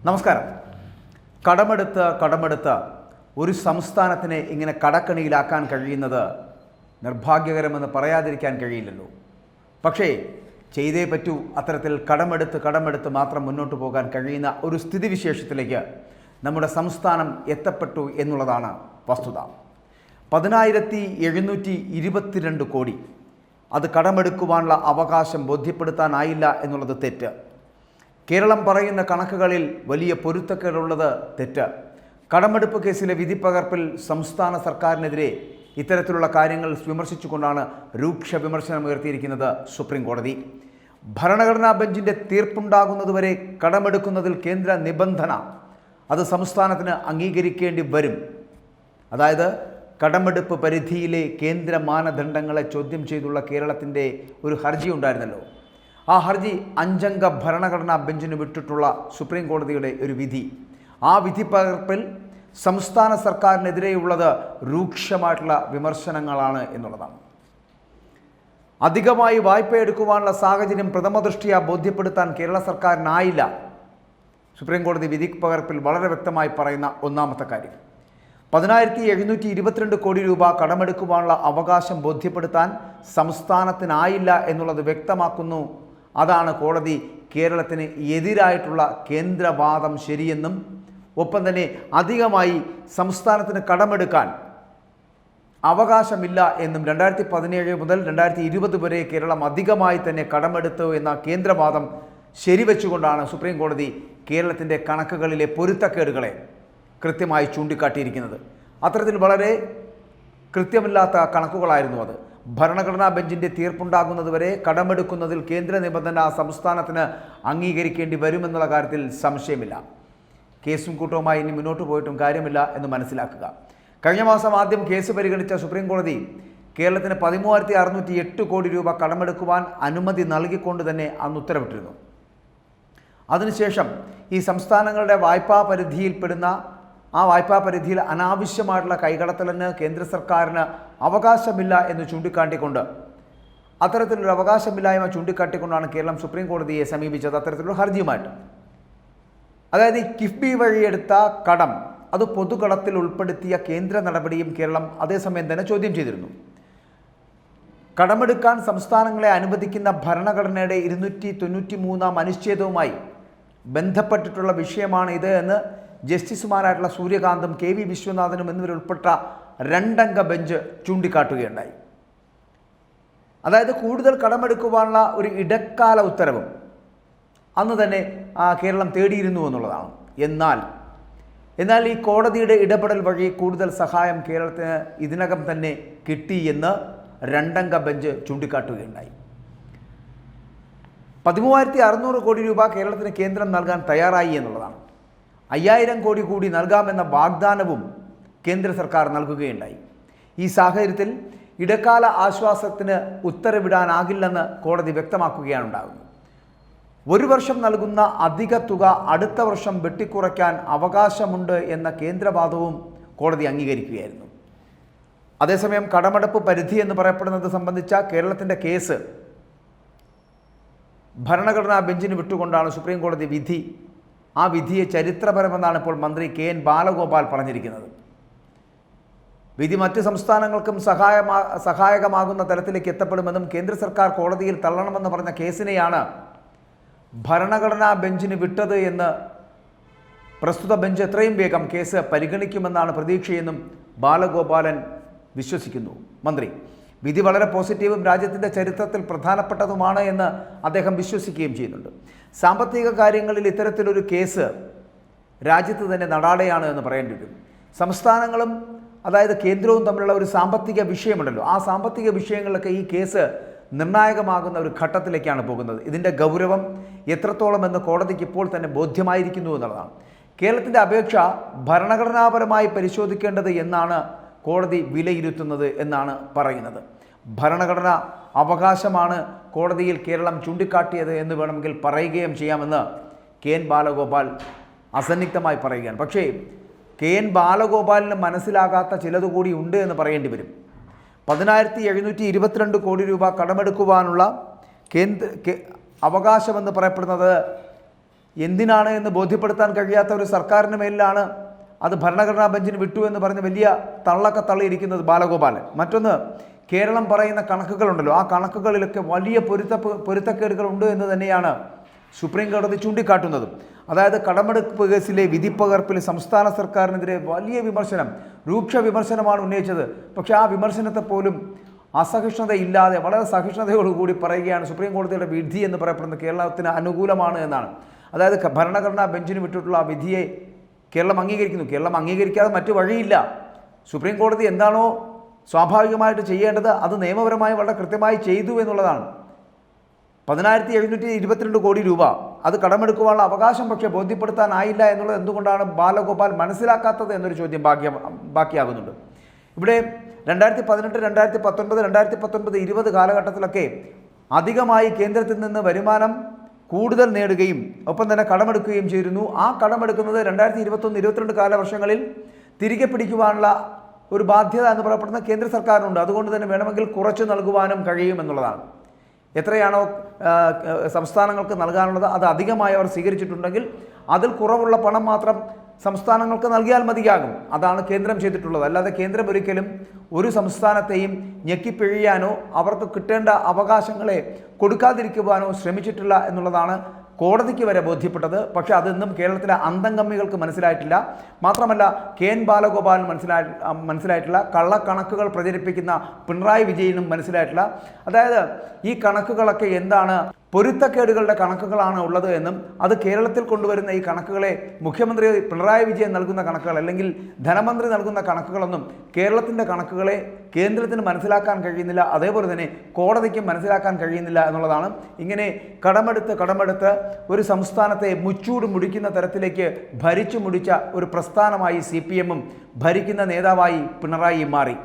നമസ്കാരം. കടമെടുത്ത് ഒരു സംസ്ഥാനത്തിനെ ഇങ്ങനെ കടക്കണിയിലാക്കാൻ കഴിയുന്നത് നിർഭാഗ്യകരമെന്ന് പറയാതിരിക്കാൻ കഴിയില്ലല്ലോ. പക്ഷേ ചെയ്തേ പറ്റൂ. അത്തരത്തിൽ കടമെടുത്ത് മാത്രം മുന്നോട്ട് പോകാൻ കഴിയുന്ന ഒരു സ്ഥിതിവിശേഷത്തിലേക്ക് നമ്മുടെ സംസ്ഥാനം എത്തപ്പെട്ടു എന്നുള്ളതാണ് വസ്തുത. 10,722 കോടി അത് കടമെടുക്കുവാനുള്ള അവകാശം ബോധ്യപ്പെടുത്താനായില്ല എന്നുള്ളത് തെറ്റ്. കേരളം പറയുന്ന കണക്കുകളിൽ വലിയ പൊരുത്തക്കേടുള്ളത് തെറ്റ്. കടമെടുപ്പ് കേസിലെ വിധിപ്പകർപ്പിൽ സംസ്ഥാന സർക്കാരിനെതിരെ ഇത്തരത്തിലുള്ള കാര്യങ്ങൾ വിമർശിച്ചുകൊണ്ടാണ് രൂക്ഷ വിമർശനമുയർത്തിയിരിക്കുന്നത് സുപ്രീം കോടതി. ഭരണഘടനാ ബെഞ്ചിൻ്റെ തീർപ്പുണ്ടാകുന്നതുവരെ കടമെടുക്കുന്നതിൽ കേന്ദ്ര നിബന്ധന അത് സംസ്ഥാനത്തിന് അംഗീകരിക്കേണ്ടി വരും. അതായത് കടമെടുപ്പ് പരിധിയിലെ കേന്ദ്ര മാനദണ്ഡങ്ങളെ ചോദ്യം ചെയ്തുള്ള കേരളത്തിൻ്റെ ഒരു ഹർജി ഉണ്ടായിരുന്നല്ലോ. ആ ഹർജി 5 അംഗ ഭരണഘടനാ ബെഞ്ചിന് വിട്ടിട്ടുള്ള സുപ്രീം കോടതിയുടെ ഒരു വിധി, ആ വിധി പകർപ്പിൽ സംസ്ഥാന സർക്കാരിനെതിരെയുള്ളത് രൂക്ഷമായിട്ടുള്ള വിമർശനങ്ങളാണ് എന്നുള്ളതാണ്. അധികമായി വായ്പ എടുക്കുവാനുള്ള സാഹചര്യം പ്രഥമദൃഷ്ട്യാ ബോധ്യപ്പെടുത്താൻ കേരള സർക്കാരിനായില്ല. സുപ്രീം കോടതി വിധി പകർപ്പിൽ വളരെ വ്യക്തമായി പറയുന്ന ഒന്നാമത്തെ കാര്യം. 10,722 കോടി രൂപ കടമെടുക്കുവാനുള്ള അവകാശം ബോധ്യപ്പെടുത്താൻ സംസ്ഥാനത്തിനായില്ല എന്നുള്ളത് വ്യക്തമാക്കുന്നു. അതാണ് കോടതി കേരളത്തിന് എതിരായിട്ടുള്ള കേന്ദ്രവാദം ശരിയെന്നും ഒപ്പം തന്നെ അധികമായി സംസ്ഥാനത്തിന് കടമെടുക്കാൻ അവകാശമില്ല എന്നും 2017 മുതൽ 2020 വരെ കേരളം അധികമായി തന്നെ കടമെടുത്തു എന്ന കേന്ദ്രവാദം ശരിവെച്ചുകൊണ്ടാണ് സുപ്രീം കോടതി കേരളത്തിൻ്റെ കണക്കുകളിലെ പൊരുത്തക്കേടുകളെ കൃത്യമായി ചൂണ്ടിക്കാട്ടിയിരിക്കുന്നത്. അത്തരത്തിൽ വളരെ കൃത്യമില്ലാത്ത കണക്കുകളായിരുന്നു അത്. ഭരണഘടനാ ബെഞ്ചിൻ്റെ തീർപ്പുണ്ടാകുന്നതുവരെ കടമെടുക്കുന്നതിൽ കേന്ദ്ര നിബന്ധന സംസ്ഥാനത്തിന് അംഗീകരിക്കേണ്ടി വരുമെന്നുള്ള കാര്യത്തിൽ സംശയമില്ല. കേസും കൂട്ടവുമായി ഇനി മുന്നോട്ട് പോയിട്ടും കാര്യമില്ല എന്ന് മനസ്സിലാക്കുക. കഴിഞ്ഞ മാസം ആദ്യം കേസ് പരിഗണിച്ച സുപ്രീം കോടതി കേരളത്തിന് 13,608 കോടി രൂപ കടമെടുക്കുവാൻ അനുമതി നൽകിക്കൊണ്ട് തന്നെ അന്ന് ഉത്തരവിട്ടിരുന്നു. അതിനുശേഷം ഈ സംസ്ഥാനങ്ങളുടെ വായ്പാ പരിധിയിൽപ്പെടുന്ന ആ വായ്പാ പരിധിയിൽ അനാവശ്യമായിട്ടുള്ള കൈകടത്തലിന് കേന്ദ്ര സർക്കാരിന് അവകാശമില്ല എന്ന് ചൂണ്ടിക്കാട്ടിക്കൊണ്ട് അത്തരത്തിലൊരു അവകാശമില്ലായ്മ ചൂണ്ടിക്കാട്ടിക്കൊണ്ടാണ് കേരളം സുപ്രീം കോടതിയെ സമീപിച്ചത് അത്തരത്തിലുള്ള ഹർജിയുമായിട്ട്. അതായത് ഈ കിഫ്ബി വഴിയെടുത്ത കടം അത് പൊതുകടത്തിൽ ഉൾപ്പെടുത്തിയ കേന്ദ്ര നടപടിയും കേരളം അതേസമയം തന്നെ ചോദ്യം ചെയ്തിരുന്നു. കടമെടുക്കാൻ സംസ്ഥാനങ്ങളെ അനുവദിക്കുന്ന ഭരണഘടനയുടെ 293 അനുച്ഛേദവുമായി ബന്ധപ്പെട്ടിട്ടുള്ള വിഷയമാണ് ഇത് എന്ന് ജസ്റ്റിസുമാരായിട്ടുള്ള സൂര്യകാന്തും KV വിശ്വനാഥനും എന്നിവരുൾപ്പെട്ട 2 അംഗ ബെഞ്ച് ചൂണ്ടിക്കാട്ടുകയുണ്ടായി. അതായത് കൂടുതൽ കടമെടുക്കുവാനുള്ള ഒരു ഇടക്കാല ഉത്തരവും അന്ന് തന്നെ കേരളം തേടിയിരുന്നു എന്നുള്ളതാണ്. എന്നാൽ ഈ കോടതിയുടെ ഇടപെടൽ വഴി കൂടുതൽ സഹായം കേരളത്തിന് ഇതിനകം തന്നെ കിട്ടി എന്ന് 2 അംഗ ബെഞ്ച് ചൂണ്ടിക്കാട്ടുകയുണ്ടായി. 13,600 കോടി രൂപ കേരളത്തിന് കേന്ദ്രം നൽകാൻ തയ്യാറായി എന്നുള്ളതാണ്. 5,000 കോടി കൂടി നൽകാമെന്ന വാഗ്ദാനവും കേന്ദ്ര സർക്കാർ നൽകുകയുണ്ടായി. ഈ സാഹചര്യത്തിൽ ഇടക്കാല ആശ്വാസത്തിന് ഉത്തരവിടാനാകില്ലെന്ന് കോടതി വ്യക്തമാക്കുകയാണ് ഉണ്ടാകുന്നത്. 1 വർഷം നൽകുന്ന അധിക തുക അടുത്ത വർഷം വെട്ടിക്കുറയ്ക്കാൻ അവകാശമുണ്ട് എന്ന കേന്ദ്രവാദവും കോടതി അംഗീകരിക്കുകയായിരുന്നു. അതേസമയം കടമെടുപ്പ് പരിധി എന്ന് പറയപ്പെടുന്നത് സംബന്ധിച്ച കേരളത്തിൻ്റെ കേസ് ഭരണഘടനാ ബെഞ്ചിന് വിട്ടുകൊണ്ടാണ് സുപ്രീം കോടതി വിധി. ആ വിധിയെ ചരിത്രപരമെന്നാണ് ഇപ്പോൾ മന്ത്രി KN ബാലഗോപാൽ പറഞ്ഞിരിക്കുന്നത്. വിധി മറ്റ് സംസ്ഥാനങ്ങൾക്കും സഹായകമാകുന്ന തലത്തിലേക്ക് എത്തപ്പെടുമെന്നും കേന്ദ്ര സർക്കാർ കോടതിയിൽ തള്ളണമെന്ന് പറഞ്ഞ കേസിനെയാണ് ഭരണഘടനാ ബെഞ്ചിന് വിട്ടത് എന്ന് പ്രസ്തുത ബെഞ്ച് എത്രയും വേഗം കേസ് പരിഗണിക്കുമെന്നാണ് പ്രതീക്ഷയെന്നും ബാലഗോപാലൻ വിശ്വസിക്കുന്നു. മന്ത്രി വിധി വളരെ പോസിറ്റീവും രാജ്യത്തിൻ്റെ ചരിത്രത്തിൽ പ്രധാനപ്പെട്ടതുമാണ് എന്ന് അദ്ദേഹം വിശ്വസിക്കുകയും ചെയ്യുന്നുണ്ട്. സാമ്പത്തിക കാര്യങ്ങളിൽ ഇത്തരത്തിലൊരു കേസ് രാജ്യത്ത് തന്നെ നടാടെയാണ് എന്ന് പറയേണ്ടി വരും. സംസ്ഥാനങ്ങളും അതായത് കേന്ദ്രവും തമ്മിലുള്ള ഒരു സാമ്പത്തിക വിഷയമുണ്ടല്ലോ, ആ സാമ്പത്തിക വിഷയങ്ങളിലൊക്കെ ഈ കേസ് നിർണായകമാകുന്ന ഒരു ഘട്ടത്തിലേക്കാണ് പോകുന്നത്. ഇതിൻ്റെ ഗൗരവം എത്രത്തോളം എന്ന് കോടതിക്ക് ഇപ്പോൾ തന്നെ ബോധ്യമായിരിക്കുന്നു എന്നുള്ളതാണ്. കേരളത്തിൻ്റെ അപേക്ഷ ഭരണഘടനാപരമായി പരിശോധിക്കേണ്ടത് എന്നാണ് കോടതി വിലയിരുത്തുന്നത് എന്നാണ് പറയുന്നത്. ഭരണഘടന അവകാശമാണ് കോടതിയിൽ കേരളം ചൂണ്ടിക്കാട്ടിയത് എന്ന് വേണമെങ്കിൽ പറയുകയും ചെയ്യാമെന്ന് KN ബാലഗോപാൽ അസന്നിഗ്ധമായി പറയുകയാണ്. പക്ഷേ KN ബാലഗോപാലിന് മനസ്സിലാകാത്ത ചിലതുകൂടി ഉണ്ട് എന്ന് പറയേണ്ടി വരും. 10,722 കോടി രൂപ കടമെടുക്കുവാനുള്ള അവകാശമെന്ന് പറയപ്പെടുന്നത് എന്തിനാണ് എന്ന് ബോധ്യപ്പെടുത്താൻ കഴിയാത്ത ഒരു സർക്കാരിന് മേലിലാണ് അത് ഭരണഘടനാ ബെഞ്ചിന് വിട്ടു എന്ന് പറഞ്ഞ് വലിയ തള്ളൊക്കെ തള്ളിയിരിക്കുന്നത് ബാലഗോപാലൻ. മറ്റൊന്ന്, കേരളം പറയുന്ന കണക്കുകളുണ്ടല്ലോ, ആ കണക്കുകളിലൊക്കെ വലിയ പൊരുത്തക്കേടുകൾ ഉണ്ട് എന്ന് തന്നെയാണ് സുപ്രീം കോടതി ചൂണ്ടിക്കാട്ടുന്നതും. അതായത് കടമെടുപ്പ് കേസിലെ വിധിപ്പകർപ്പിൽ സംസ്ഥാന സർക്കാരിനെതിരെ വലിയ വിമർശനം, രൂക്ഷ വിമർശനമാണ് ഉന്നയിച്ചത്. പക്ഷേ ആ വിമർശനത്തെ പോലും അസഹിഷ്ണുതയില്ലാതെ വളരെ സഹിഷ്ണുതയോടുകൂടി പറയുകയാണ് സുപ്രീം കോടതിയുടെ വിധി എന്ന് പറയപ്പെടുന്നത് കേരളത്തിന് അനുകൂലമാണ് എന്നാണ്. അതായത് ഭരണഘടനാ ബെഞ്ചിന് വിട്ടിട്ടുള്ള ആ വിധിയെ കേരളം അംഗീകരിക്കുന്നു. കേരളം അംഗീകരിക്കാതെ മറ്റു വഴിയില്ല. സുപ്രീം കോടതി എന്താണോ സ്വാഭാവികമായിട്ട് ചെയ്യേണ്ടത് അത് നിയമപരമായി വളരെ കൃത്യമായി ചെയ്തു എന്നുള്ളതാണ്. 10,722 കോടി രൂപ അത് കടമെടുക്കുവാനുള്ള അവകാശം പക്ഷേ ബോധ്യപ്പെടുത്താനായില്ല എന്നുള്ളത് എന്തുകൊണ്ടാണ് ബാലഗോപാൽ മനസ്സിലാക്കാത്തത് എന്നൊരു ചോദ്യം ബാക്കിയാകുന്നുണ്ട്. ഇവിടെ 2018, 2019, 2019, 20 കാലഘട്ടത്തിലൊക്കെ അധികമായി കേന്ദ്രത്തിൽ നിന്ന് വരുമാനം കൂടുതൽ നേടുകയും ഒപ്പം തന്നെ കടമെടുക്കുകയും ചെയ്തിരുന്നു. ആ കടമെടുക്കുന്നത് 2021, 22 കാലവർഷങ്ങളിൽ തിരികെ പിടിക്കുവാനുള്ള ഒരു ബാധ്യത എന്ന് പറയപ്പെടുന്ന കേന്ദ്ര സർക്കാരിനുണ്ട്. അതുകൊണ്ട് തന്നെ വേണമെങ്കിൽ കുറച്ച് നൽകുവാനും കഴിയുമെന്നുള്ളതാണ്. എത്രയാണോ സംസ്ഥാനങ്ങൾക്ക് നൽകാനുള്ളത് അത് അധികമായി അവർ സ്വീകരിച്ചിട്ടുണ്ടെങ്കിൽ അതിൽ കുറവുള്ള പണം മാത്രം സംസ്ഥാനങ്ങൾക്ക് നൽകിയാൽ മതിയാകും. അതാണ് കേന്ദ്രം ചെയ്തിട്ടുള്ളത്. അല്ലാതെ കേന്ദ്രം ഒരിക്കലും ഒരു സംസ്ഥാനത്തെയും ഞെക്കിപ്പിഴിയാനോ അവർക്ക് കിട്ടേണ്ട അവകാശങ്ങളെ കൊടുക്കാതിരിക്കുവാനോ ശ്രമിച്ചിട്ടില്ല എന്നുള്ളതാണ് കോടതിക്ക് വരെ ബോധ്യപ്പെട്ടത്. പക്ഷേ അതൊന്നും കേരളത്തിലെ അന്തംഗമ്മികൾക്ക് മനസ്സിലായിട്ടില്ല. മാത്രമല്ല KN ബാലഗോപാലിന് മനസ്സിലായിട്ടില്ല. കള്ളക്കണക്കുകൾ പ്രചരിപ്പിക്കുന്ന പിണറായി വിജയനും മനസ്സിലായിട്ടില്ല. അതായത് ഈ കണക്കുകളൊക്കെ എന്താണ്, പൊരുത്തക്കേടുകളുടെ കണക്കുകളാണ് ഉള്ളത് എന്നും അത് കേരളത്തിൽ കൊണ്ടുവരുന്ന ഈ കണക്കുകളെ മുഖ്യമന്ത്രി പിണറായി വിജയൻ നൽകുന്ന കണക്കുകൾ അല്ലെങ്കിൽ ധനമന്ത്രി നൽകുന്ന കണക്കുകളൊന്നും കേരളത്തിൻ്റെ കണക്കുകളെ കേന്ദ്രത്തിന് മനസ്സിലാക്കാൻ കഴിയുന്നില്ല, അതേപോലെ തന്നെ കോടതിക്കും മനസ്സിലാക്കാൻ കഴിയുന്നില്ല എന്നുള്ളതാണ്. ഇങ്ങനെ കടമെടുത്ത് ഒരു സംസ്ഥാനത്തെ മുച്ചൂട് മുടിക്കുന്ന തരത്തിലേക്ക് ഭരിച്ചു മുടിച്ച ഒരു പ്രസ്ഥാനമായി CPM ഭരിക്കുന്ന നേതാവായി പിണറായി മാറി.